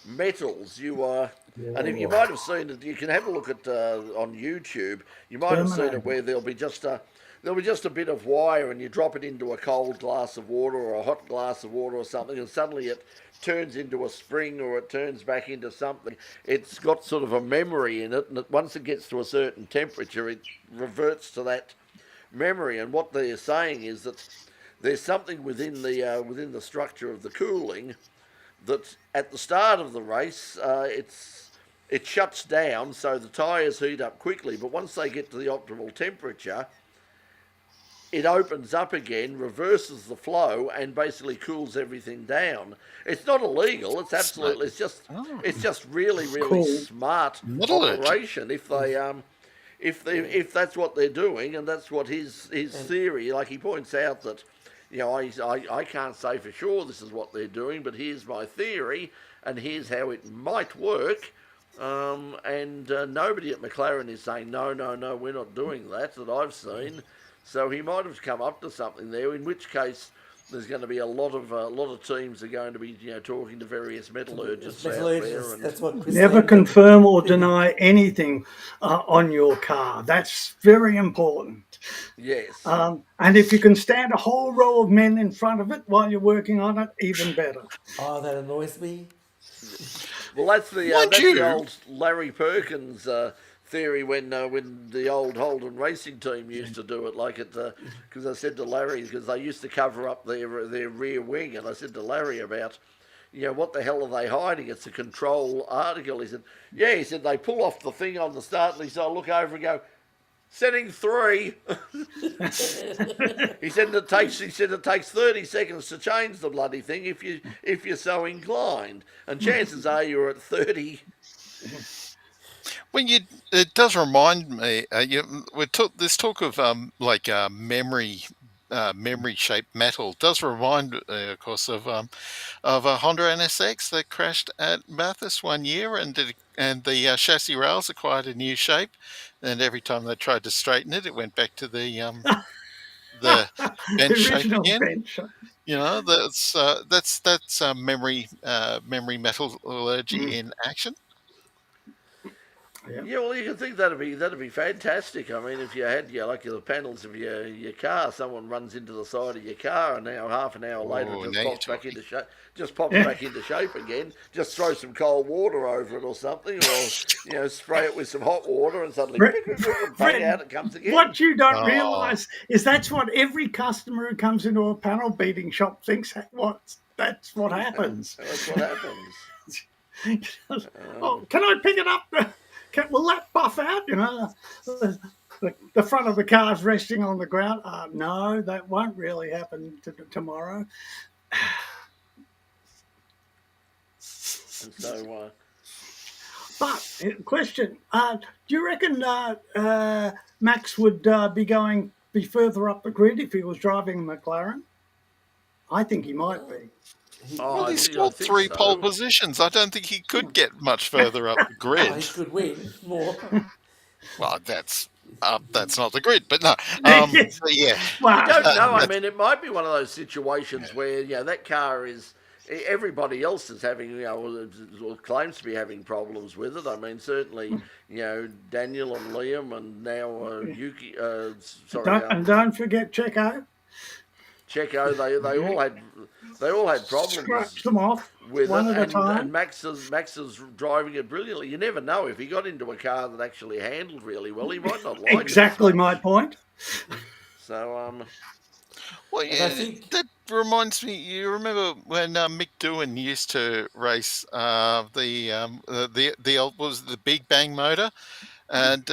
metals. And if you might have seen it, you can have a look at on YouTube. You might have seen it where there'll be just a bit of wire, and you drop it into a cold glass of water or a hot glass of water or something, and suddenly it turns into a spring or it turns back into something. It's got sort of a memory in it, and once it gets to a certain temperature, it reverts to that memory. And what they're saying is that there's something within the structure of the cooling that at the start of the race it shuts down, so the tyres heat up quickly, but once they get to the optimal temperature, it opens up again, reverses the flow, and basically cools everything down. It's not illegal. It's absolutely. It's just really, really cool. Smart operation. If that's what they're doing, and that's what his theory. Like he points out that, I can't say for sure this is what they're doing, but here's my theory, and here's how it might work. And nobody at McLaren is saying, no, we're not doing that I've seen. So he might have come up to something there, in which case there's going to be a lot of teams are going to be talking to various metallurgists out there. And that's what Chris Never Lane- confirm or deny anything on your car. That's very important. yes. And if you can stand a whole row of men in front of it while you're working on it, even better. Oh, that annoys me. Well, that's the you? old Larry Perkins theory when the old Holden racing team used to do it, like it because I said to Larry, because they used to cover up their rear wing, and I said to Larry about what the hell are they hiding? It's a control article. He said, yeah. He said they pull off the thing on the start, and he said, I look over and go, setting 3. He said it takes 30 seconds to change the bloody thing if you're so inclined, and chances are you're at 30. It does remind me. This talk of memory shaped metal does remind, of course, of a Honda NSX that crashed at Bathurst one year, and the chassis rails acquired a new shape, and every time they tried to straighten it, it went back to the bench shape Original again. bench. That's memory metallurgy in action. Yeah, well, you can think that'd be fantastic. I mean, if you had the panels of your car, someone runs into the side of your car, and now half an hour later just pops back into shape again. Just throw some cold water over it or something, or spray it with some hot water, and suddenly bang out it comes again. What you don't realise is that's what every customer who comes into a panel beating shop thinks. That's what happens. That's what happens. Oh, can I pick it up? Will that buff out? The front of the car's resting on the ground. No, that won't really happen tomorrow. And so, but question: do you reckon Max would be further up the grid if he was driving a McLaren? I think he might be. Well, he scored 3 pole positions. I don't think he could get much further up the grid. He could win more. Well, that's not the grid, but no. Yes. But yeah. Well, I don't know. I mean, it might be one of those situations where that car is. Everybody else is having, or claims to be having problems with it. I mean, certainly, Daniel and Liam, and now Yuki. Don't forget Checo. Checo, they all had problems. Scratch them off with one it, at a time. And Max is driving it brilliantly. You never know, if he got into a car that actually handled really well, he might not like it. Exactly my point. So well, yeah, that reminds me. You remember when Mick Doohan used to race the old, was the Big Bang motor, and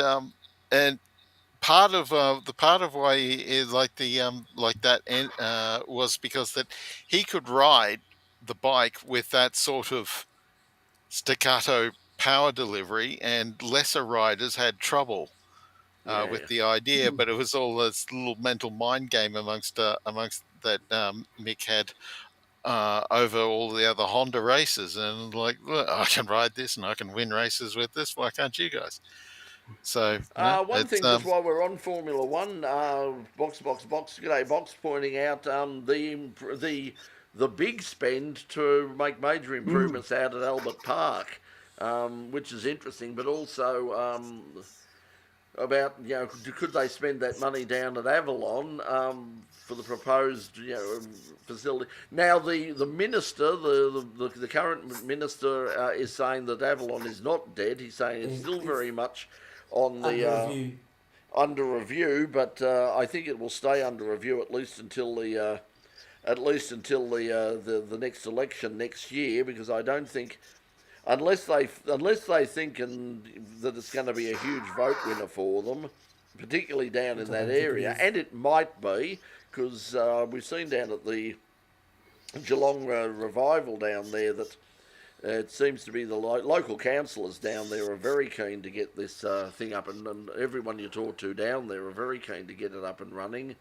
part of why he like that was because that he could ride the bike with that sort of staccato power delivery, and lesser riders had trouble with the idea. But it was all this little mental mind game amongst that Mick had over all the other Honda races, and like, look, I can ride this and I can win races with this. Why can't you guys? So one thing, just while we're on Formula One, box, g'day box, pointing out the big spend to make major improvements out at Albert Park, which is interesting, but also about could they spend that money down at Avalon for the proposed facility. Now the minister, the current minister, is saying that Avalon is not dead. He's saying it's still very much on the under review, but I think it will stay under review at least until the next election next year, because I don't think, unless they think that it's going to be a huge vote winner for them, particularly down in that area, and it might be, because we've seen down at the Geelong Revival down there that it seems to be the local councillors down there are very keen to get this thing up, and everyone you talk to down there are very keen to get it up and running,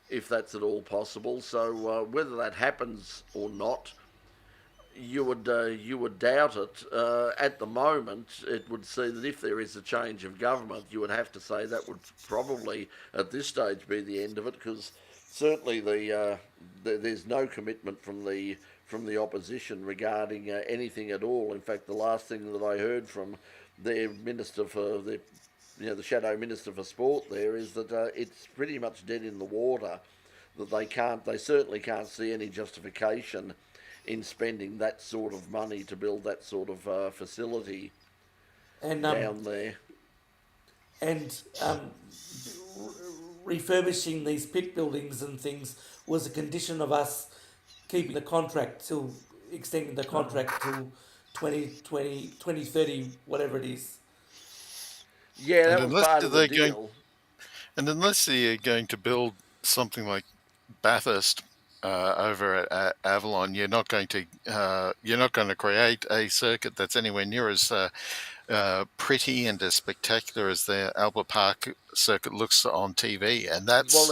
if that's at all possible. So whether that happens or not, you would doubt it. At the moment, it would see that if there is a change of government, you would have to say that would probably at this stage be the end of it, because certainly there's no commitment from the opposition regarding anything at all. In fact, the last thing that I heard from their minister for the shadow minister for sport there is that it's pretty much dead in the water. That they certainly can't see any justification in spending that sort of money to build that sort of facility And down there. and refurbishing these pit buildings and things was a condition of us keeping the contract till extending the contract till 2020, 2030, whatever it is. Yeah, And that was unless part of the they're going, deal. and unless they're going to build something like Bathurst over at Avalon, you're not going to create a circuit that's anywhere near as pretty and as spectacular as the Albert Park circuit looks on TV, and Well, that's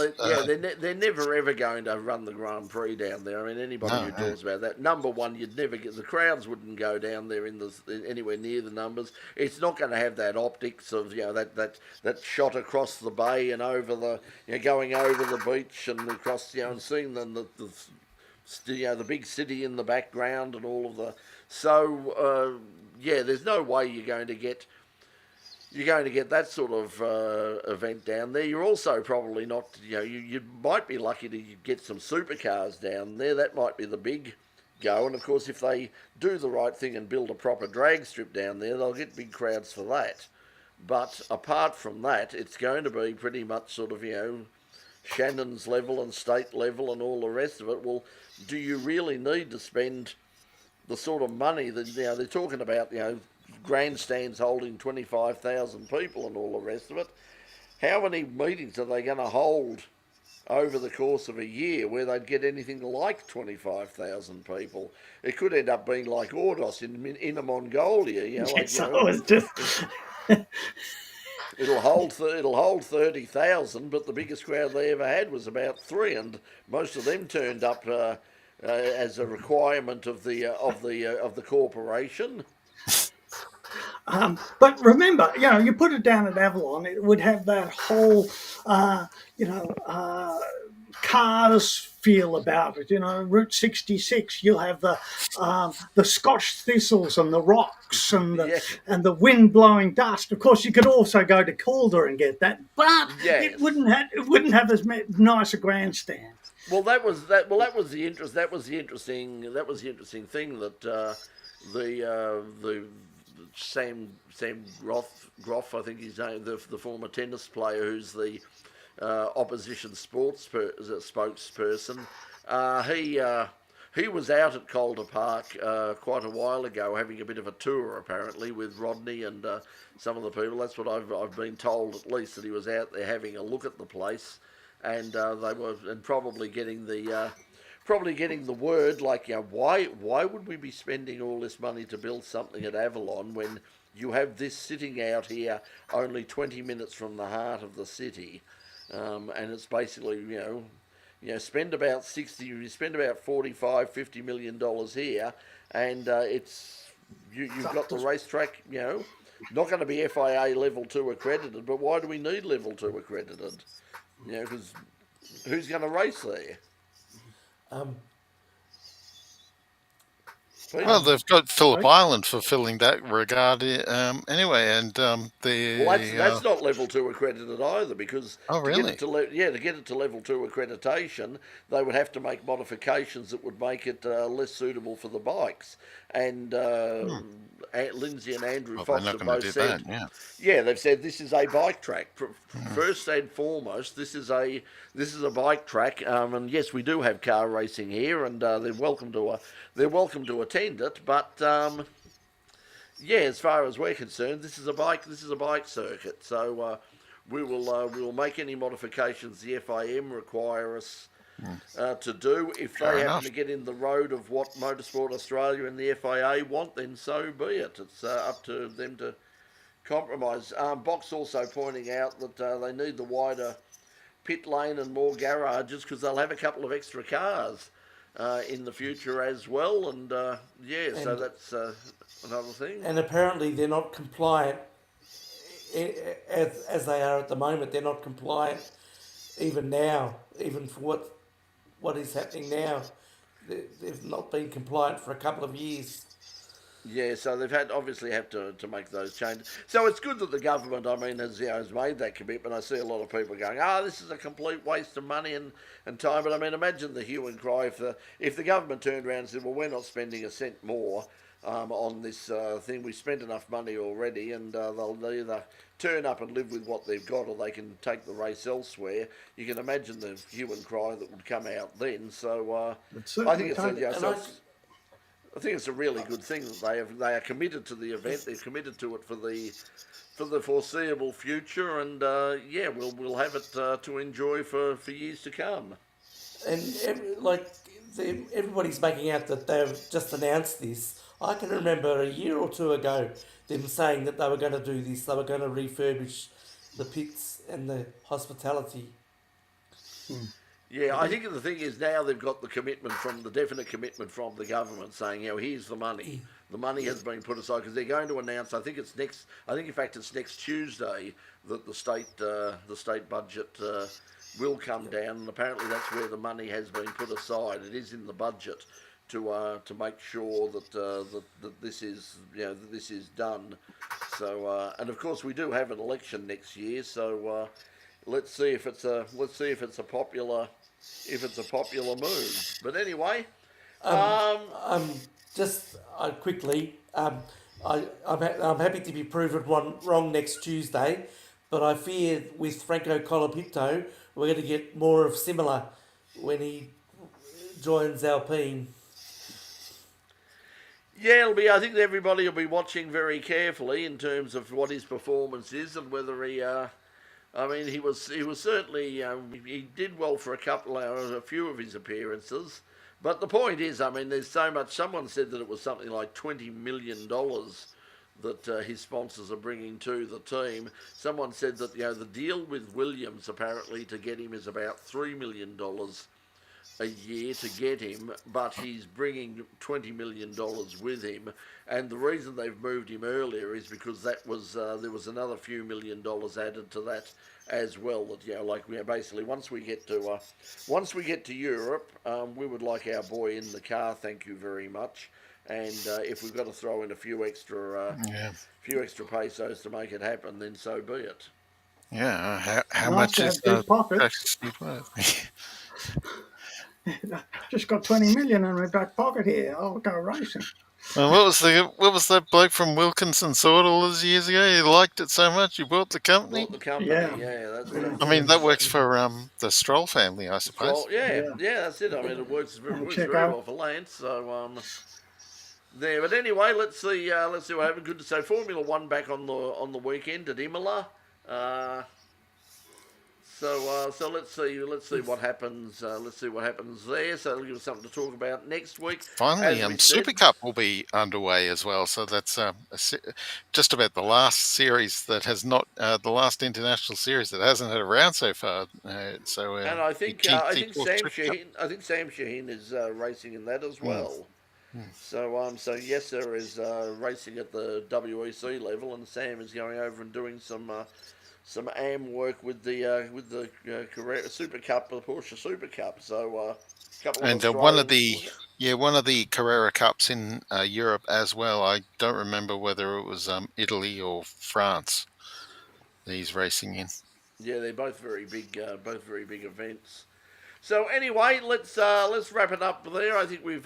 they're never ever going to run the Grand Prix down there. I mean, anybody who no. talks about that, number one, you'd never get the crowds wouldn't go down there anywhere near the numbers. It's not going to have that optics of that shot across the bay and over the going over the beach and across and seeing the big city in the background and all of the there's no way you're going to get that sort of event down there. You're also probably not, you might be lucky to get some supercars down there. That might be the big go. And of course, if they do the right thing and build a proper drag strip down there, they'll get big crowds for that. But apart from that, it's going to be pretty much sort of, Shannon's level and state level and all the rest of it. Well, do you really need to spend the sort of money that, they're talking about, grandstands holding 25,000 people and all the rest of it? How many meetings are they going to hold over the course of a year where they'd get anything like 25,000 people? It could end up being like Ordos in Inner Mongolia. Yes, I was just. It'll hold 30,000, but the biggest crowd they ever had was about 3, and most of them turned up as a requirement of the corporation. But remember, you put it down at Avalon, it would have that whole, cars feel about it. Route 66, you'll have the Scotch thistles and the rocks and the wind blowing dust. Of course, you could also go to Calder and get that, but Yes. it wouldn't have as nice a grandstand. Well, that was the interesting thing that the Sam Groff, I think his name, the former tennis player who's the opposition sports spokesperson. He was out at Calder Park quite a while ago, having a bit of a tour apparently with Rodney and some of the people. That's what I've been told, at least, that he was out there having a look at the place, and they were probably getting the word like, why would we be spending all this money to build something at Avalon when you have this sitting out here only 20 minutes from the heart of the city, and it's basically spend about 45, $50 million here, and you've got the racetrack, not going to be FIA level 2 accredited, but why do we need level 2 accredited? Because who's going to race there? Well, they've got Phillip Island fulfilling that regard anyway, and that's not level 2 accredited either, because really? to get it to level 2 accreditation, they would have to make modifications that would make it less suitable for the bikes. And Lindsay and Andrew Fox have both said, they've said this is a bike track. First and foremost, this is a bike track, and yes, we do have car racing here, and they're welcome to attend it. But as far as we're concerned, this is a bike circuit. So we will make any modifications the FIM require us to do. If they happen to get in the road of what Motorsport Australia and the FIA want, then so be it. It's up to them to compromise. Box also pointing out that they need the wider pit lane and more garages because they'll have a couple of extra cars in the future as well. And so that's another thing. And apparently they're not compliant as they are at the moment. They're not compliant even now, even for what is happening now. They've not been compliant for a couple of years. Yeah, so they've obviously have to make those changes. So it's good that the government, I mean, has made that commitment. I see a lot of people going, this is a complete waste of money and time. But I mean, imagine the hue and cry if the government turned around and said, well, we're not spending a cent more on this thing. We spent enough money already, and they'll either turn up and live with what they've got, or they can take the race elsewhere. You can imagine the hue and cry that would come out then. So I think I think it's a really good thing that they are committed to the event. They're committed to it for the foreseeable future, and we'll have it to enjoy for years to come. And everybody's making out that they've just announced this. I can remember a year or two ago them saying that they were going to do this. They were going to refurbish the pits and the hospitality. Yeah, I think the thing is now they've got the definite commitment from the government saying, here's the money. The money has been put aside because they're going to announce. I think in fact it's next Tuesday that the state budget will come down, and apparently that's where the money has been put aside. It is in the budget to make sure that this is done. So and of course we do have an election next year. So let's see if it's a popular move. But anyway, quickly, I'm happy to be proven wrong next Tuesday, but I fear with Franco Colapinto we're going to get more of similar when he joins Alpine. Yeah, it'll be. I think everybody will be watching very carefully in terms of what his performance is and whether he. I mean, he was certainly he did well for a few of his appearances, but the point is, I mean, there's so much. Someone said that it was something like $20 million that his sponsors are bringing to the team. Someone said that the deal with Williams apparently to get him is about $3 million a year to get him, but he's bringing $20 million with him, and the reason they've moved him earlier is because that was there was another few $1 million added to that as well. That basically once we get to Europe, we would like our boy in the car. Thank you very much. And if we've got to throw in a few extra pesos to make it happen, then so be it. Yeah, how much is deep pockets. Just got 20 million in my back pocket here. I'll go racing. Well, what was that bloke from Wilkinson thought all those years ago? He liked it so much he bought the company. Yeah. I mean, that works for the Stroll family, I suppose. Yeah, that's it. I mean, it works very well for Lance. So there. But anyway, let's see what happens. Good to say, Formula One back on the weekend at Imola. So let's see what happens. Let's see what happens there. So it'll give us something to talk about next week. Finally, Supercar will be underway as well. So that's just about the last series that has not the last international series that hasn't had a round so far. And I think Sam Shaheen is racing in that as well. So Yesser is racing at the WEC level, and Sam is going over and doing some AM work with the Carrera Super Cup, the Porsche Super Cup. So one of the Carrera Cups in Europe as well. I don't remember whether it was Italy or France that he's racing in. Yeah, they're both very big events. So anyway, let's wrap it up there. I think we've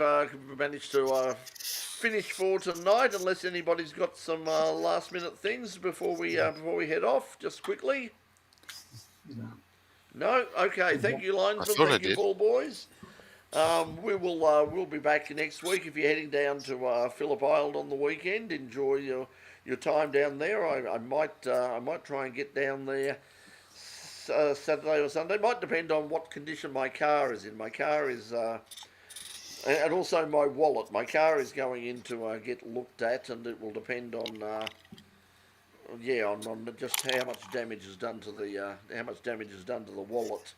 managed to finish for tonight, unless anybody's got some last minute things before we head off. Just quickly. No. Okay. Thank you, linesman. Thank you, Paul boys. We'll be back next week. If you're heading down to Phillip Island on the weekend, enjoy your time down there. I might try and get down there Saturday or Sunday. Might depend on what condition my car is in. My car is, and also my wallet. My car is going in to get looked at, and it will depend on just how much damage is done to the wallet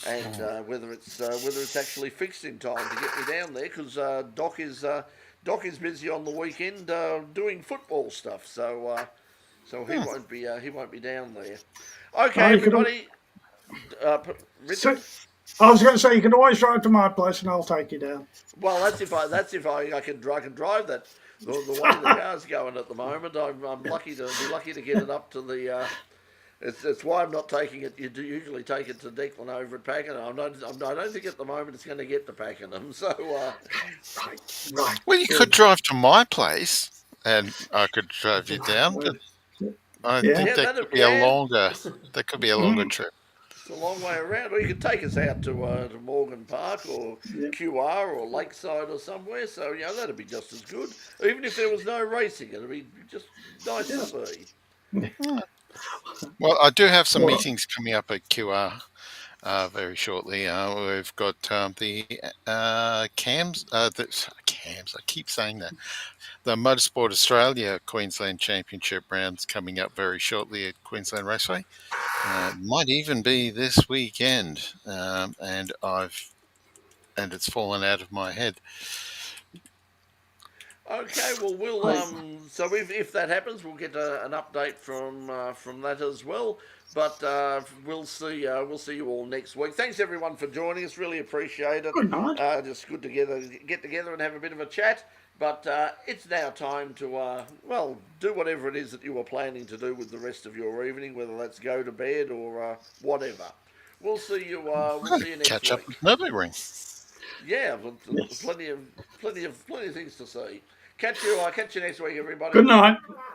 and whether it's actually fixed in time to get me down there, because Doc is busy on the weekend doing football stuff, so he won't be down there. Okay, You could al- everybody. so, Richard. I was going to say you can always drive to my place and I'll take you down. Well, that's if I can drive that. The way the car's going at the moment, I'm lucky to get it up to the. It's why I'm not taking it. You do usually take it to Declan over at Pakenham. I don't think at the moment it's going to get to Pakenham. So Right. Well, you could drive to my place, and I could drive you down. But I Yeah. think that could be a longer. That could be a longer trip. it's a long way around. Or you could take us out to Morgan Park or QR or Lakeside or somewhere. So that'd be just as good. Even if there was no racing, it'd be just nice to see. Well, I do have some meetings coming up at QR very shortly. We've got the CAMS. CAMS. I keep saying that. The Motorsport Australia Queensland Championship rounds coming up very shortly at Queensland Raceway. Might even be this weekend, and it's fallen out of my head. Okay, well so if that happens, we'll get an update from that as well. But we'll see you all next week. Thanks everyone for joining us. Really appreciate it. Good night. Just good to get together and have a bit of a chat. But it's now time to do whatever it is that you were planning to do with the rest of your evening, whether that's go to bed or whatever. We'll see you. We'll see you next Catch week. up with Nürburgring. Yeah, plenty of things to see. Catch you next week, everybody. Good night.